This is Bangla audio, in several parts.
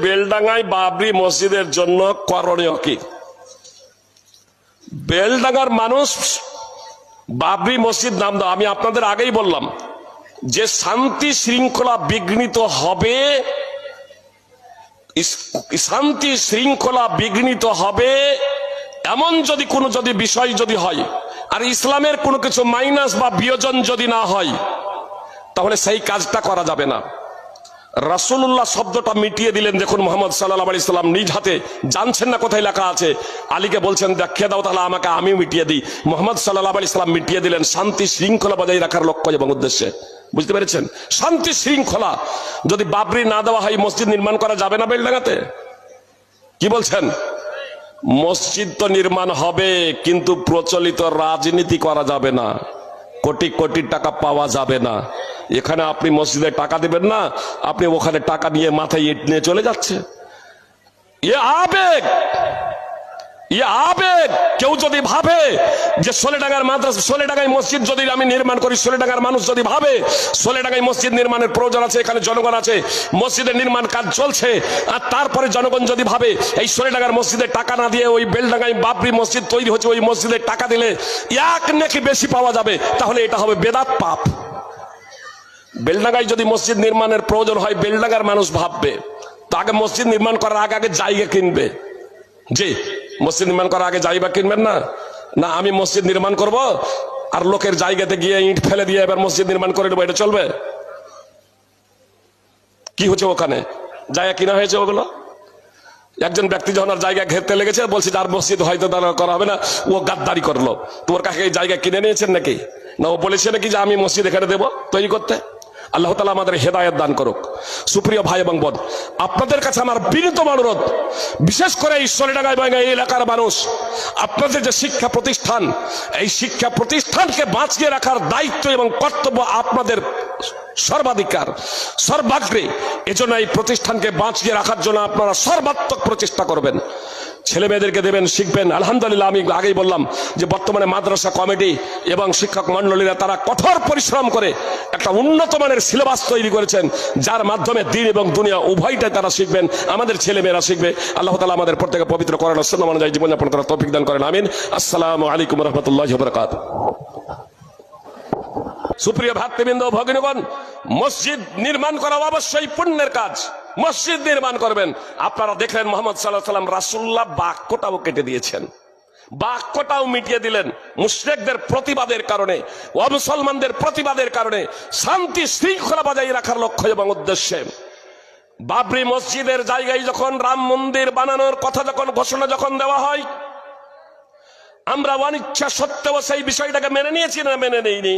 বেলডাঙ্গায় বাবরি মসজিদের জন্য করণীয় কি? বেলডাঙ্গার মানুষ বাবরি মসজিদ নাম দাও, আমি আপনাদের আগেই বললাম যে শান্তি শৃঙ্খলা বিঘ্নিত হবে, শান্তি শৃঙ্খলা বিঘ্নিত হবে এমন যদি বিষয় যদি হয়, আর ইসলামের কোনো কিছু মাইনাস বা বিয়োজন যদি না হয়, তাহলে সেই কাজটা করা যাবে না। রাসূলুল্লাহ শব্দটা মিটিয়ে দিলেন। দেখুন, মুহাম্মদ সাল্লাল্লাহু আলাইহি সাল্লাম নিজ হাতে, জানছেন না কোথায় লেখা আছে, আলীকে বলছেন দেখিয়ে দাও, তাহলে আমাকে আমি মিটিয়ে দিই। মুহাম্মদ সাল্লাল্লাহু আলাইহি সাল্লাম মিটিয়ে দিলেন শান্তি শৃঙ্খলা বজায় রাখার লক্ষ্য এবং উদ্দেশ্যে। বুঝতে পেরেছেন? শান্তি শৃঙ্খলা যদি বাবরি না দেওয়া হয়, মসজিদ নির্মাণ করা যাবে না বেলডাঙ্গাতে? কি বলছেন? মসজিদ তো নির্মাণ হবে, কিন্তু প্রচলিত রাজনীতি করা যাবে না, কোটি কোটি টাকা পাওয়া যাবে না। এখানে আপনি মসজিদে টাকা দিবেন না, আপনি ওখানে টাকা নিয়ে মাথায় ইট নিয়ে চলে যাচ্ছে। আবেগ কেউ যদি ভাবে যে সোলেডাঙ্গার মাদ্রাসা, সোলেডাঙ্গায় মসজিদ যদি আমি নির্মাণ করি, সোলেডাঙ্গার মানুষ যদি ভাবে সোলেডাঙ্গায় মসজিদ নির্মাণের প্রয়োজন আছে, এখানে জনগণ আছে, মসজিদের নির্মাণ কাজ চলছে, আর তারপরে জনগণ যদি ভাবে এই সোলেডাঙ্গার মসজিদে টাকা না দিয়ে ওই বেলডাঙ্গায় বাবরি মসজিদ তৈরি হচ্ছে, ওই মসজিদে টাকা দিলে এক নাকি বেশি পাওয়া যাবে, তাহলে এটা হবে বেদাত, পাপ। বেলডাঙ্গায় যদি মসজিদ নির্মাণের প্রয়োজন হয়, বেলডাঙ্গার মানুষ ভাববে তো আগে মসজিদ নির্মাণ করার আগে জায়গা কিনবে। জি, মসজিদ নির্মাণ করার আগে জায়গা কিনবেন না? না আমি মসজিদ নির্মাণ করব আর লোকের জায়গাতে গিয়ে ইট ফেলে দিয়ে এবার মসজিদ নির্মাণ করে দেবো, এটা চলবে? কি হচ্ছে ওখানে? জায়গা কিনা হয়েছে ওগুলো। একজন ব্যক্তি যখন আর জায়গা ঘেরতে লেগেছে, বলছে যার মসজিদ হয়তো করা হবে না, ও গাদ্দারি করলো। তোর কাছে এই জায়গা কিনে নিয়েছেন নাকি? না ও বলেছে নাকি যে আমি মসজিদ এখানে দেবো তৈরি করতে? আল্লাহ তাআলা আমাদের হেদায়েত দান করুক। সুপ্রিয় ভাই এবং বোন, আপনাদের কাছে আমার বিনীত অনুরোধ, বিশেষ করে এই সোলেডাঙ্গা এবং এই এলাকার মানুষ, আপনাদের যে শিক্ষা প্রতিষ্ঠান, এই শিক্ষা প্রতিষ্ঠানকে বাঁচিয়ে রাখার দায়িত্ব এবং কর্তব্য আপনাদের সর্বাধিকার, সর্বাগ্রে। এজন্য এই প্রতিষ্ঠানকে বাঁচিয়ে রাখার জন্য আপনারা সর্বাত্মক প্রচেষ্টা করবেন। ছেলে মেয়েদেরকে দেবেন, শিখবেন। আলহামদুলিল্লাহ, আমি আগেই বললাম যে বর্তমানে মাদ্রাসা কমিটি এবং শিক্ষক মন্ডলীরা তারা কঠোর পরিশ্রম করে একটা উন্নত মানের সিলেবাস তৈরি করেছেন, যার মাধ্যমে দ্বীন এবং দুনিয়া উভয়টাই তারা শিখবেন, আমাদের ছেলে মেয়েরা শিখবে। আল্লাহ তাআলা আমাদের প্রত্যেকে পবিত্র করেন, সুন্নাহ অনুযায়ী জীবনযাপন করার তৌফিক দান করেন, আমিন। আসসালামু আলাইকুম ওয়া রাহমাতুল্লাহি ওয়া বারাকাতুহু। সুপ্রিয় ভাতৃবৃন্দ, ভগিনীগণ, মসজিদ নির্মাণ করা অবশ্যই পুণ্যের কাজ। মসজিদ নির্মাণ করবেন। আপনারা দেখলেন মুহাম্মদ সাল্লাল্লাহু আলাইহি ওয়াসাল্লাম রাসূলুল্লাহ বাক্যটাও কেটে দিয়েছেন, বাক্যটাও মিটিয়ে দিলেন মুশরিকদের প্রতিবাদের কারণে, অমুসলমানদের প্রতিবাদের কারণে, শান্তি শৃঙ্খলা বজায় রাখার লক্ষ্য এবং উদ্দেশ্যে। বাবরি মসজিদের জায়গায় যখন রাম মন্দির বানানোর কথা যখন ঘোষণা যখন দেওয়া হয়, আমরা অনিচ্ছা সত্ত্বেও সেই বিষয়টাকে মেনে নিয়েছি না মেনে নেইনি?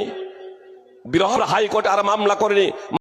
বিরহ হাইকোর্টে আর মামলা করেনি।